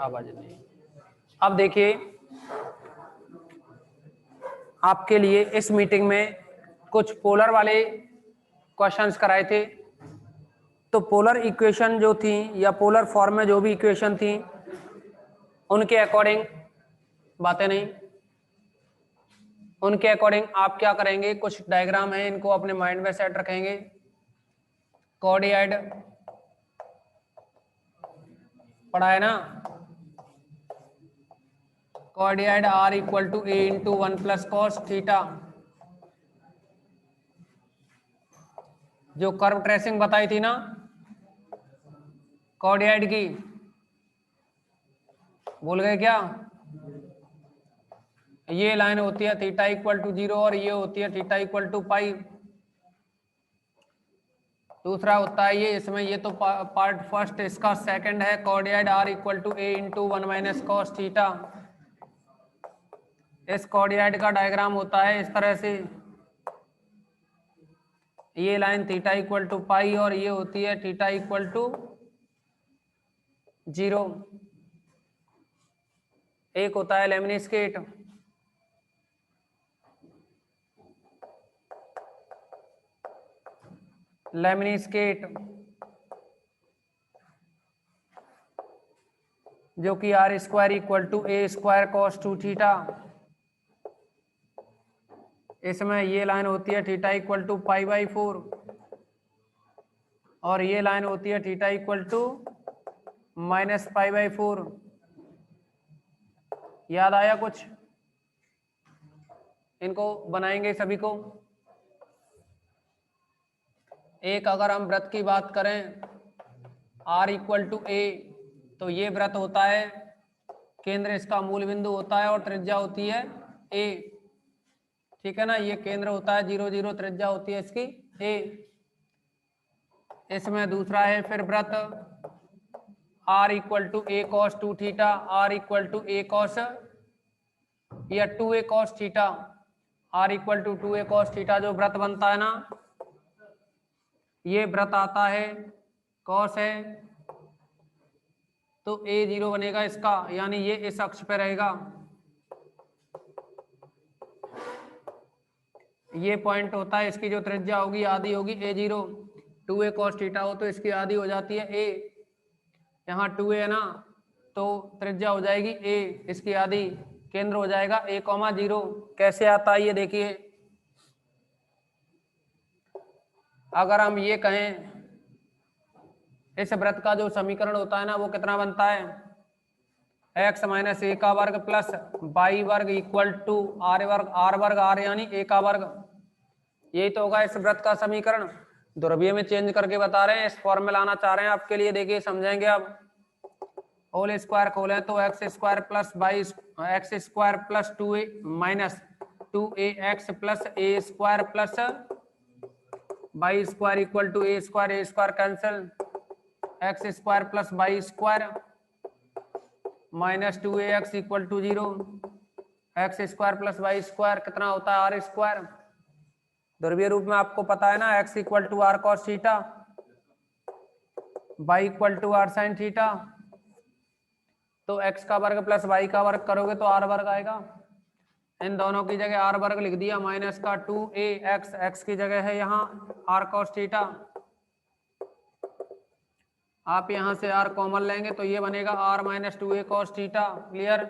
आवाज नहीं। अब देखिए आपके लिए इस मीटिंग में कुछ पोलर वाले क्वेश्चंस कराए थे। तो पोलर इक्वेशन जो थी या पोलर फॉर्म में जो भी इक्वेशन थी उनके अकॉर्डिंग बातें नहीं, उनके अकॉर्डिंग आप क्या करेंगे, कुछ डायग्राम है इनको अपने माइंड में सेट रखेंगे। कोऑर्डिनेट पढ़ा है ना, coordinate r equal to a into 1 plus cos theta. जो कर्व ट्रेसिंग बताई थी ना कोऑर्डिनेट की, भूल गए क्या? ये लाइन होती है थीटा इक्वल टू 0 और ये होती है थीटा इक्वल टू पाई। दूसरा होता है ये, इसमें ये तो पार्ट फर्स्ट, इसका सेकंड है coordinate r equal to a into 1 minus cos theta. इस कोऑर्डिनेट का डायग्राम होता है इस तरह से, ये line theta equal to pi और ये होती है थीटा इक्वल टू 0। एक होता है लेमनिस्केट, लेमनिस्केट जो कि r square equal to a square cos 2 theta. इसमें ये लाइन होती है theta equal to pi by 4 और ये लाइन होती है theta equal to minus pi by 4। याद आया कुछ? इनको बनाएंगे सभी को। एक अगर हम वृत्त की बात करें r इक्वल टू ए, तो ये वृत्त होता है, केंद्र इसका मूल बिंदु होता है और त्रिज्या होती है a। ठीक है ना, ये केंद्र होता है 0 0, त्रिज्या होती है इसकी a। इसमें दूसरा है फिर वृत्त r equal to a cos 2 theta, r equal to a cos या 2a cos theta, r equal to 2a cos theta जो वृत्त बनता है ना, ये वृत्त आता है कॉस है तो a0 बनेगा इसका, यानी ये इस अक्ष पे रहेगा। ये पॉइंट होता है, इसकी जो त्रिज्या होगी आधी होगी a0। 2a cos थीटा हो तो इसकी आधी हो जाती है a, यहाँ 2a है ना तो त्रिज्या हो जाएगी a, इसकी आधी, केंद्र हो जाएगा a,0। कैसे आता है ये देखिए, अगर हम ये कहें इस वृत्त का जो समीकरण होता है ना वो कितना बनता है, x माइनस ए का वर्ग प्लस वाई वर्ग इक्वल टू आर वर्ग आर यानी ए का वर्ग। यही तो होगा इस वृत्त का समीकरण। ध्रुवीय में चेंज करके बता रहे हैं, इस फॉर्म में लाना चाह रहे हैं आपके लिए, देखिए समझेंगे अब। होल स्क्वायर खोले तो x square plus y x square plus 2a minus 2ax plus a square plus y square equal to a square cancel, x square plus y square minus 2ax equal to 0, x square plus y square कितना होता है are square. ध्रुवीय रूप में आपको पता है ना, x equal to r cos theta, y equal to r sine theta. तो एक्स का वर्ग प्लस वाई का वर्ग करोगे तो आर वर्ग आएगा। इन दोनों की जगह आर वर्ग लिख दिया, माइनस का 2ax, एक्स की जगह है यहाँ आर कॉस थीटा। आप यहां से r कॉमन लेंगे तो ये बनेगा r minus 2a cos theta. Clear?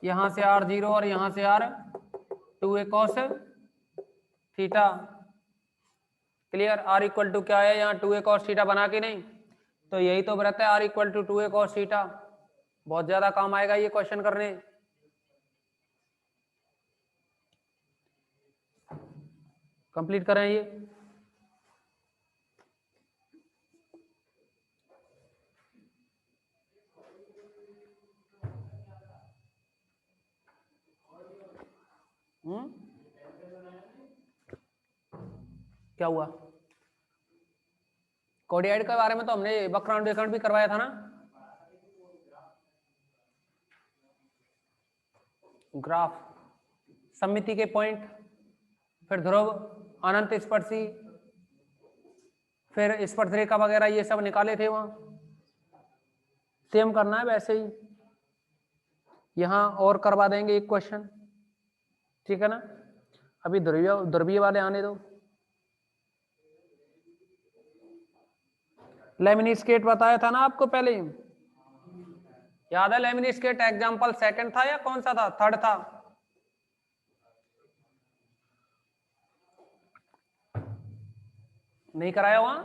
यहां से r 0 और यहां से r 2a cos theta. Clear? r equal to क्या है, यहाँ 2a cos थीटा बना के नहीं, तो यही तो वृत्त है r equal to 2a cos theta. बहुत ज्यादा काम आएगा ये क्वेश्चन करने। कंप्लीट करें ये। क्या हुआ? कोऑर्डिनेट के बारे में तो हमने वक्रानुरेखण भी करवाया था ना, ग्राफ, सममिति के पॉइंट, फिर ध्रुव, अनंत स्पर्शी, फिर स्पर्शरेखा वगैरह ये सब निकाले थे वहां। सेम करना है वैसे ही, यहां और करवा देंगे एक क्वेश्चन, ठीक है ना। अभी ध्रुवीय ध्रुवीय वाले आने दो। लेमिनिस्केट बताया था ना आपको पहले, याद है? लेमिनिस्केट एग्जाम्पल सेकंड था या कौन सा था, थर्ड था? नहीं कराया वहां?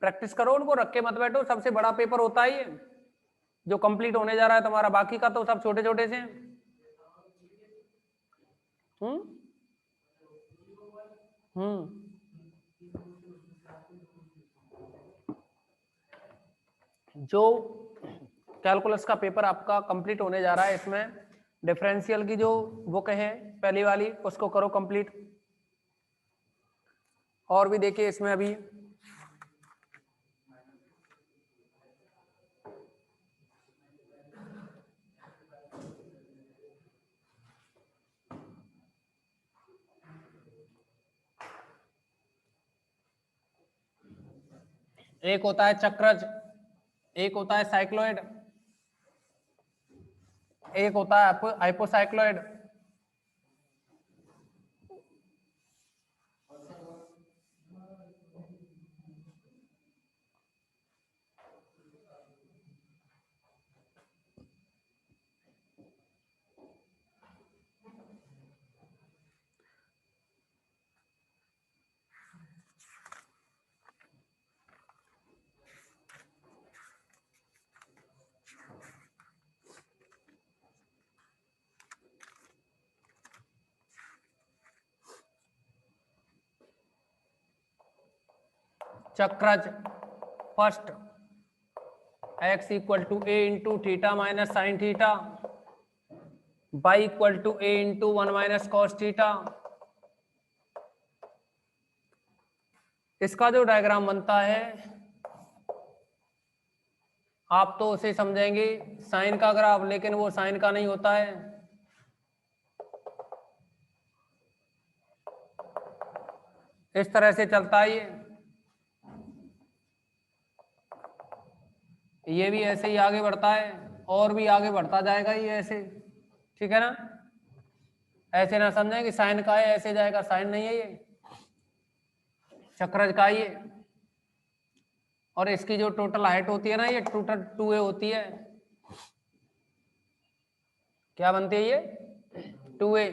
प्रैक्टिस करो, उनको रख के मत बैठो, सबसे बड़ा पेपर होता है ये जो कंप्लीट होने जा रहा है तुम्हारा, बाकी का तो सब छोटे छोटे से। हम्म हम्म जो कैलकुलस का पेपर आपका कंप्लीट होने जा रहा है, इसमें डिफरेंशियल की जो बुक है पहली वाली, उसको करो कंप्लीट। और भी देखिए इसमें अभी एक होता है चक्रज, एक होता है साइक्लोइड, एक होता है हाइपोसाइक्लोइड। चक्रज first, x equal to a into theta minus sine theta, y equal to a into one minus cos theta. इसका जो डायग्राम बनता है आप तो उसे समझेंगे साइन का ग्राफ, लेकिन वो साइन का नहीं होता है। इस तरह से चलता है ये भी ऐसे ही आगे बढ़ता है, और भी आगे बढ़ता जाएगा ये ऐसे, ठीक है ना। ऐसे ना समझें कि साइन का है ऐसे जाएगा, साइन नहीं है ये, चक्रज का ये। और इसकी जो टोटल हाइट होती है ना, ये टोटल 2a होती है। क्या बनती है ये? 2a।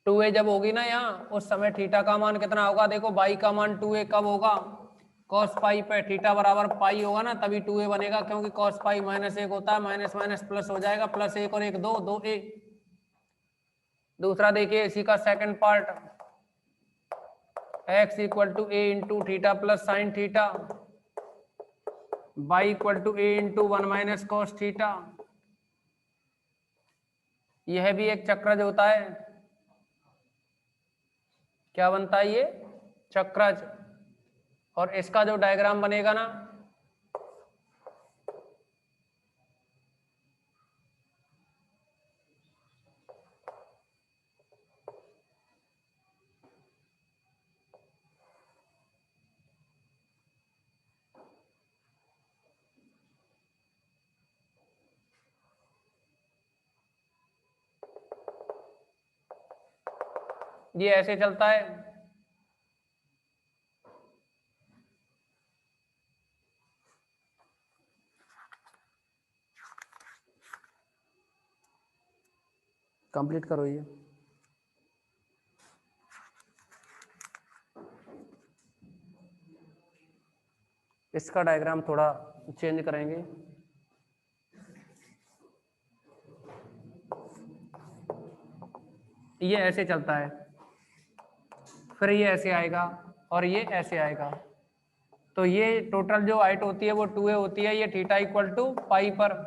2a जब होगी ना यहाँ, उस समय थीटा का मान कितना होगा? देखो बाई का मान 2a कब होगा? कॉस पाई पे थीटा बराबर पाई होगा ना, तभी 2a बनेगा, क्योंकि कॉस पाई माइनस एक होता है, माइनस माइनस प्लस हो जाएगा, प्लस एक और एक दो, 2a। दूसरा देखिए इसी का second part, x equal to a into theta plus sine theta, y equal to a into one minus cos theta. यह भी एक चक्रज होता है। क्या बनता है ये? चक्रज। और इसका जो डायग्राम बनेगा ना, ये ऐसे चलता है। कंप्लीट करो ये। इसका डायग्राम थोड़ा चेंज करेंगे। ये ऐसे चलता है, फिर ये ऐसे आएगा और ये ऐसे आएगा। तो ये टोटल जो हाइट होती है वो 2a होती है, ये थीटा इक्वल टू पाई पर।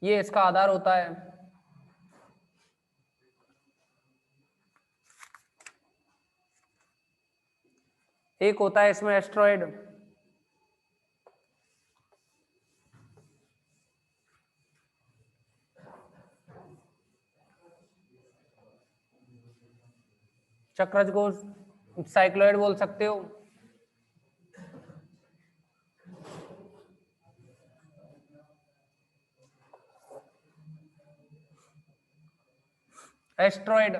ये इसका आधार होता है। एक होता है इसमें एस्ट्रॉयड, चक्रज को साइक्लोइड बोल सकते हो। एस्ट्रॉइड,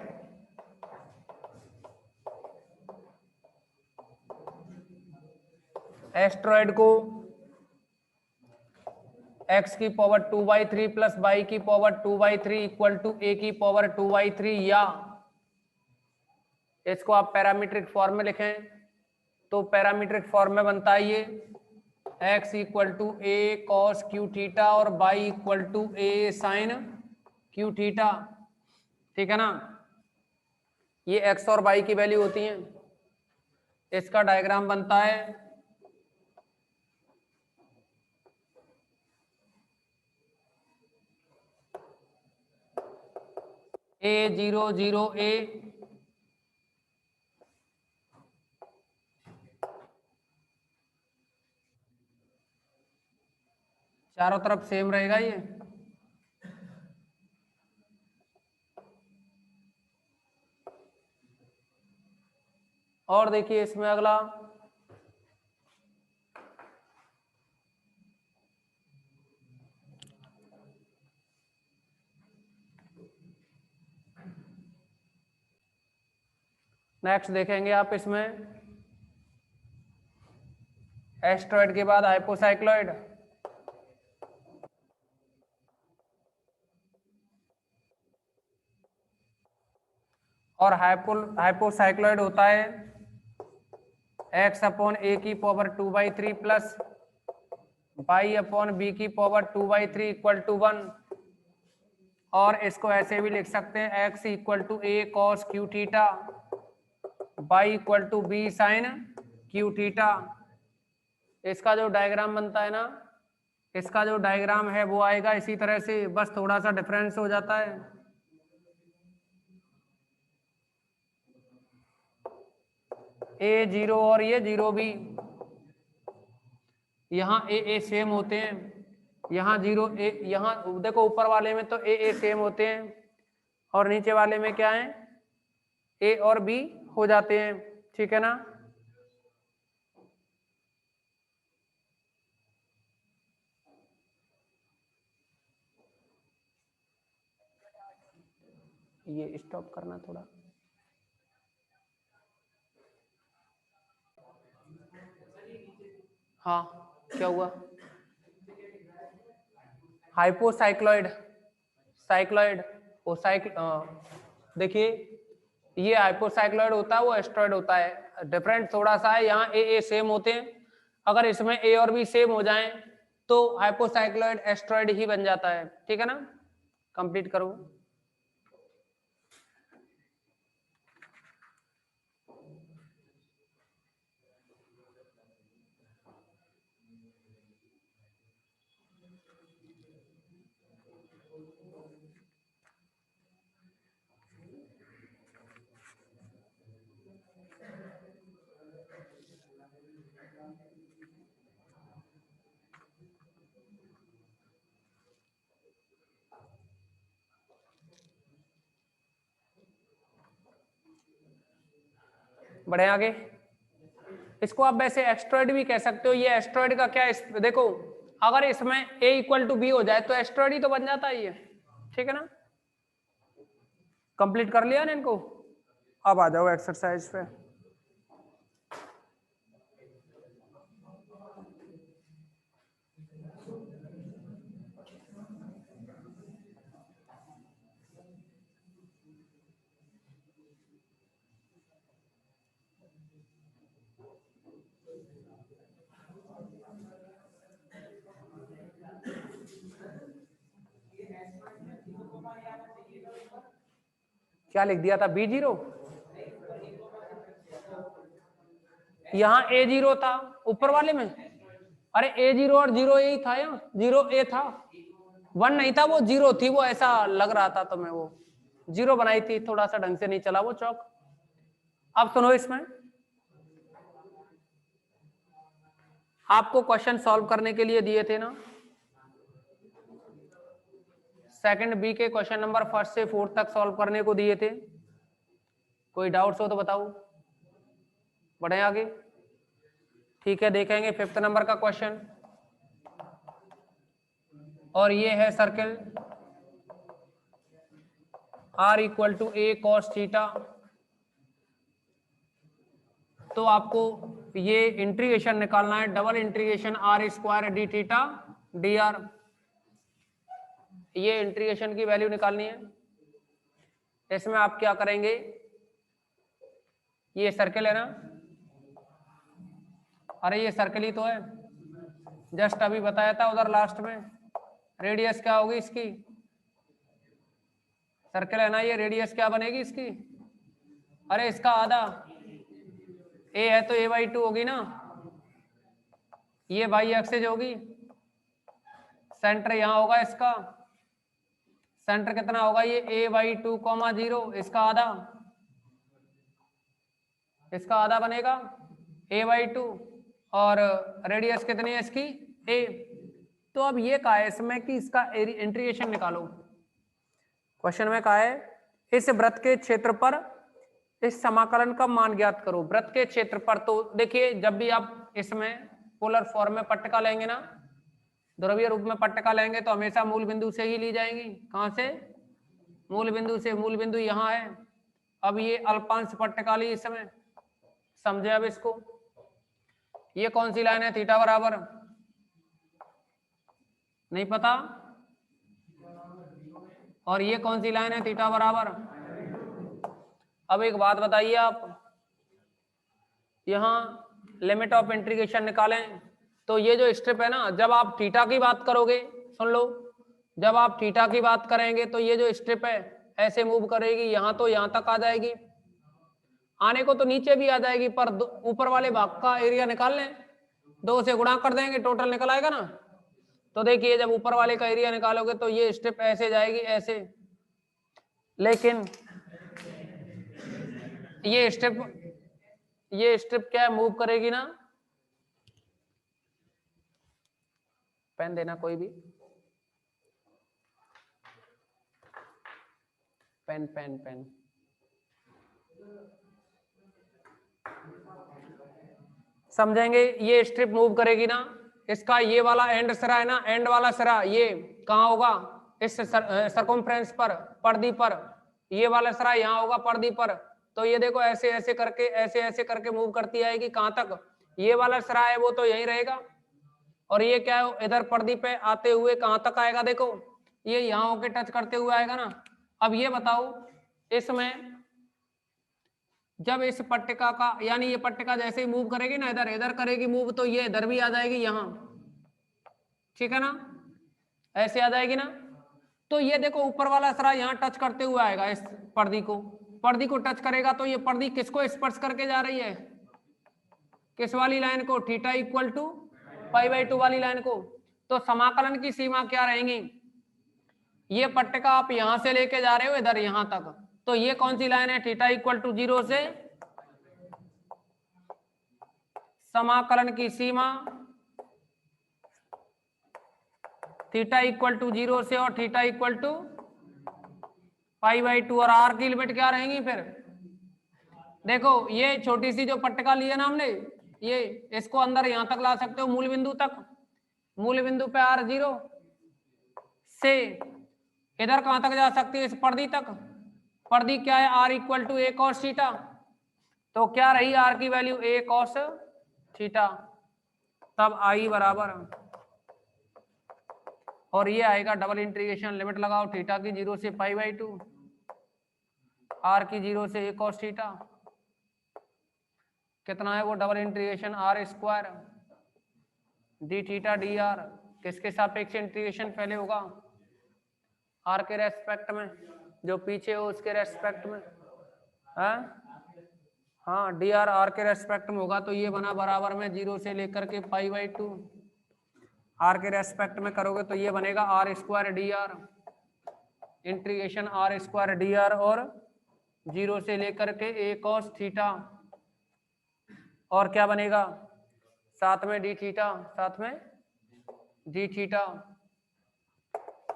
एस्ट्रॉइड को x की पावर 2/3 प्लस y की पावर 2/3 इक्वल टू a की पावर 2/3, या इसको आप पैरामीट्रिक फॉर्म में लिखें तो पैरामीट्रिक फॉर्म में बनता है ये x equal to a cos q theta और y equal to a sin q theta. ठीक है ना, ये x और y की वैल्यू होती है। इसका डायग्राम बनता है A0 0 A, चारों तरफ सेम रहेगा ये। और देखिए इसमें अगला नेक्स्ट देखेंगे आप इसमें एस्ट्रॉइड के बाद हाइपोसाइक्लॉइड, और हाइपोसाइक्लॉइड होता है x अपॉन a की पावर 2/3 प्लस y अपॉन b की पावर 2/3 इक्वल टू 1। और इसको ऐसे भी लिख सकते हैं x equal to a cos q theta, y equal to b sin q theta. इसका जो डायग्राम बनता है ना, इसका जो डायग्राम है वो आएगा इसी तरह से, बस थोड़ा सा डिफरेंस हो जाता है। A0 और ये 0 भी, यहाँ A सेम होते हैं, यहाँ 0 A, यहाँ देखो ऊपर वाले में तो A सेम होते हैं और नीचे वाले में क्या है, A और B हो जाते हैं। ठीक है ना, ये स्टॉप करना थोड़ा। हाँ क्या हुआ, हाइपोसाइक्लॉइड, साइक्लॉइड वो देखिए ये हाइपोसाइक्लॉइड होता है, वो एस्ट्रॉइड होता है। डिफरेंट थोड़ा सा है, यहाँ ए सेम होते हैं। अगर इसमें ए और बी सेम हो जाएं तो हाइपोसाइक्लॉइड एस्ट्रॉइड ही बन जाता है। ठीक है ना, कंप्लीट करो। बढ़े आगे, इसको आप वैसे एस्ट्रॉइड भी कह सकते हो। ये एस्ट्रॉइड का क्या देखो, अगर इसमें a इक्वल टू बी हो जाए तो एस्ट्रॉइड ही तो बन जाता है ये। ठीक है ना, कंप्लीट कर लिया ना इनको, अब आ जाओ एक्सरसाइज पे। क्या लिख दिया था, B0, यहाँ A0 था ऊपर वाले में। अरे A0 और 0 यही था, यहाँ 0A था, 1 नहीं था, वो 0 थी, वो ऐसा लग रहा था तो मैं वो 0 बनाई थी, थोड़ा सा ढंग से नहीं चला वो चौक। अब सुनो, इसमें आपको क्वेश्चन सॉल्व करने के लिए दिए थे ना, सेकंड बी के क्वेश्चन नंबर 1 से 4 तक सॉल्व करने को दिए थे। कोई डाउट्स हो तो बताओ, बढ़े आगे। ठीक है, देखेंगे 5th नंबर का क्वेश्चन। और ये है circle R equal to a cos theta. तो आपको ये इंटीग्रेशन निकालना है, double integration R square d theta d r. ये इंटीग्रेशन की वैल्यू निकालनी है। इसमें आप क्या करेंगे, ये सर्किल है ना, अरे ये सर्किल ही तो है, जस्ट अभी बताया था उधर लास्ट में। रेडियस क्या होगी इसकी, सर्किल है ना ये, रेडियस क्या बनेगी इसकी, अरे इसका आधा, ए है तो a/2 होगी ना, ये बाई एक्सिस होगी, सेंटर यहां होगा इसका, सेंटर कितना होगा, ये a/2, 0, इसका आधा, इसका आधा बनेगा a/2, और रेडियस कितनी है इसकी, a। तो अब ये कहा है इसमें कि इसका इंटीग्रेशन निकालो। क्वेश्चन में कहा है इस वृत्त के क्षेत्र पर इस समाकलन का मान ज्ञात करो। वृत्त के क्षेत्र पर, तो देखिए जब भी आप इसमें पोलर फॉर्म में पट्टिका लेंगे ना, ध्रुवीय रूप में पट्टिका लेंगे तो हमेशा मूल बिंदु से ही ली जाएंगी। कहां से, मूल बिंदु से। मूल बिंदु यहां है। अब ये अल्पांश पट्टिका ली इसमें, समझे अब इसको। ये कौन सी लाइन है, थीटा बराबर नहीं पता, और ये कौन सी लाइन है, थीटा बराबर। अब एक बात बताइए आप, यहां लिमिट ऑफ इंटीग्रेशन निकालें तो ये जो स्ट्रिप है ना, जब आप थीटा की बात करोगे, सुन लो, जब आप थीटा की बात करेंगे तो ये जो स्ट्रिप है ऐसे मूव करेगी, यहां तो यहां तक आ जाएगी, आने को तो नीचे भी आ जाएगी, पर ऊपर वाले भाग का एरिया निकाल लें, 2 से गुणा कर देंगे, टोटल निकल आएगा ना। तो देखिए जब ऊपर वाले का एरिया निकालोगे तो ये स्ट्रिप ऐसे जाएगी, ऐसे, लेकिन ये स्ट्रिप क्या मूव करेगी ना, पेन देना कोई भी, पेन पेन पेन, समझेंगे। ये स्ट्रिप मूव करेगी ना, इसका ये वाला एंड सिरा है ना, एंड वाला सिरा ये कहाँ होगा, इस सर्कमफ्रेंस पर, पर्दी पर, ये वाला सिरा यहाँ होगा पर्दी पर। तो ये देखो ऐसे ऐसे करके, ऐसे ऐसे करके मूव करती आएगी, कहाँ तक, ये वाला सिरा है वो तो यहीं रहेगा, और ये क्या है, इधर पर्दी पे आते हुए कहाँ तक आएगा, देखो ये यहाँ होके टच करते हुए आएगा ना। अब ये बताओ इसमें जब इस पट्टिका का, यानी ये पट्टिका जैसे ही मूव करेगी ना, इधर इधर करेगी मूव, तो ये इधर भी आ जाएगी यहां, ठीक है ना, ऐसे आ जाएगी ना। तो ये देखो ऊपर वाला सिरा यहां टच करते हुए आएगा, इस पर्दी को टच करेगा, तो ये पर्दी किसको स्पर्श करके जा रही है, किस वाली लाइन को, थीटा इक्वल टू π/2 वाली लाइन को। तो समाकलन की सीमा क्या रहेंगी, ये पट्टिका आप यहां से लेके जा रहे हो इधर यहां तक, तो ये कौन सी लाइन है, थीटा इक्वल टू 0 से, समाकलन की सीमा थीटा इक्वल टू 0 से और थीटा इक्वल टू π/2, और r की लिमिट क्या रहेंगी फिर, देखो ये छोटी सी जो पट्टिका ली है ना हमने, ये इसको अंदर यहां तक ला सकते हो, मूल बिंदु तक, मूल बिंदु पे r 0 से इधर कहां तक जा सकती है, इस पर्दी तक, पर्दी क्या है, r equal to a cos theta. तो क्या रही r की वैल्यू, a cos थीटा, तब i बराबर, और ये आएगा डबल इंटीग्रेशन, लिमिट लगाओ थीटा की 0 से π/2, r की 0 से a cos थीटा, कितना है वो, double integration r square d theta d are, किसके सापेक्ष इंटीग्रेशन पहले होगा, r के रेस्पेक्ट में, जो पीछे हो उसके रेस्पेक्ट में, हाँ डी आर r के रेस्पेक्ट में होगा, तो ये बना बराबर में 0 से लेकर के π/2, r के रेस्पेक्ट में करोगे तो ये बनेगा r square D R, integration r square D R, और 0 से लेकर के a cos थीटा, और क्या बनेगा, साथ में डी थीटा, साथ में डी थीटा,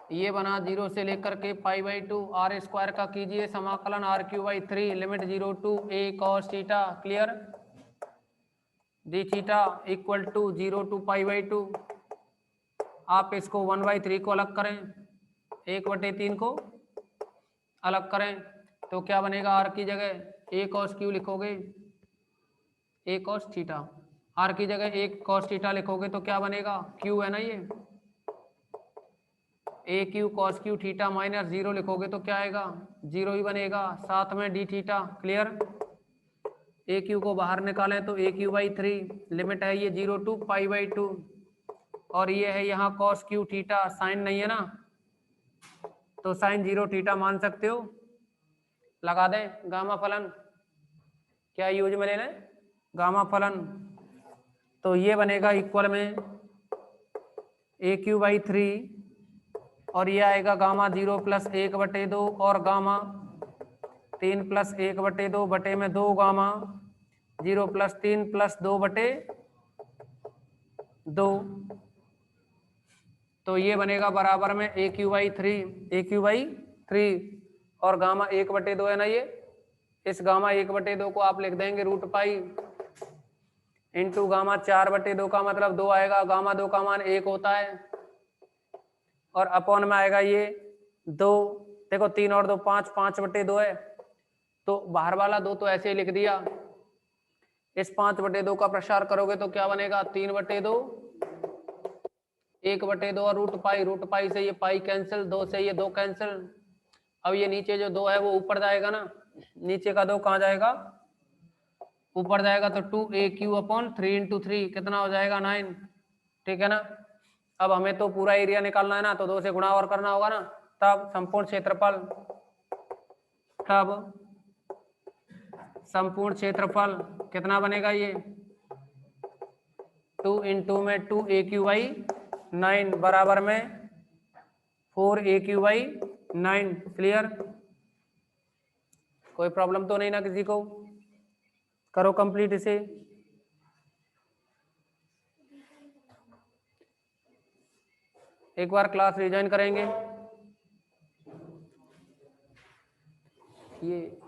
ये बना 0 से लेकर के π/2 आर स्क्वायर का कीजिए समाकलन r³/3 limit 0 to a cos theta clear d theta equal to 0 to π/2। आप इसको 1/3 को अलग करें 1/3 को अलग करें तो क्या बनेगा आर की जगह a cos q लिखोगे a cos थीटा आर की जगह a cos थीटा लिखोगे तो क्या बनेगा q है ना ये a q cos q theta minus 0 लिखोगे तो क्या आएगा 0 ही बनेगा साथ में D theta clear A Q को बाहर निकालें तो a³/3 लिमिट है ये 0 टू π/2 और ये है यहाँ कॉस क्यू थीटा साइन नहीं है ना तो साइन 0 थीटा मान सकते हो लगा दें गामा फलन क्या यूज में ले लें गामा फलन तो ये बनेगा इक्वल में a³/3 और ये आएगा गामा 0 + 1/2 और गामा 3 + 1/2 बटे में 2 गामा 0 + 3 + 2/2 तो ये बनेगा बराबर में a³/3 और गामा 1/2 है ना ये इस गामा 1/2 को आप लिख देंगे √π इंटू गामा 4/2 का मतलब 2 आएगा गामा 2 का मान 1 होता है और अपॉन में आएगा ये 2 देखो 3 और 2 5 5/2 है तो बाहर वाला 2 तो ऐसे ही लिख दिया इस 5/2 का प्रसार करोगे तो क्या बनेगा 3/2 1/2 और √π से ये पाई कैंसिल 2 से ये 2 कैंसिल अब ये नीचे जो 2 है वो ऊपर जाएगा ना नीचे का 2 कहाँ जाएगा ऊपर जाएगा तो 2a³/3 × 3 कितना हो जाएगा 9 ठीक है ना अब हमें तो पूरा एरिया निकालना है ना तो 2 से गुणा और करना होगा ना तब संपूर्ण क्षेत्रफल कितना बनेगा ये 2 × में 2a³/9 बराबर में 4a³/9 क्लियर कोई प्रॉब्लम तो नहीं ना किसी को करो कंप्लीट इसे एक बार क्लास रिजॉइन करेंगे ये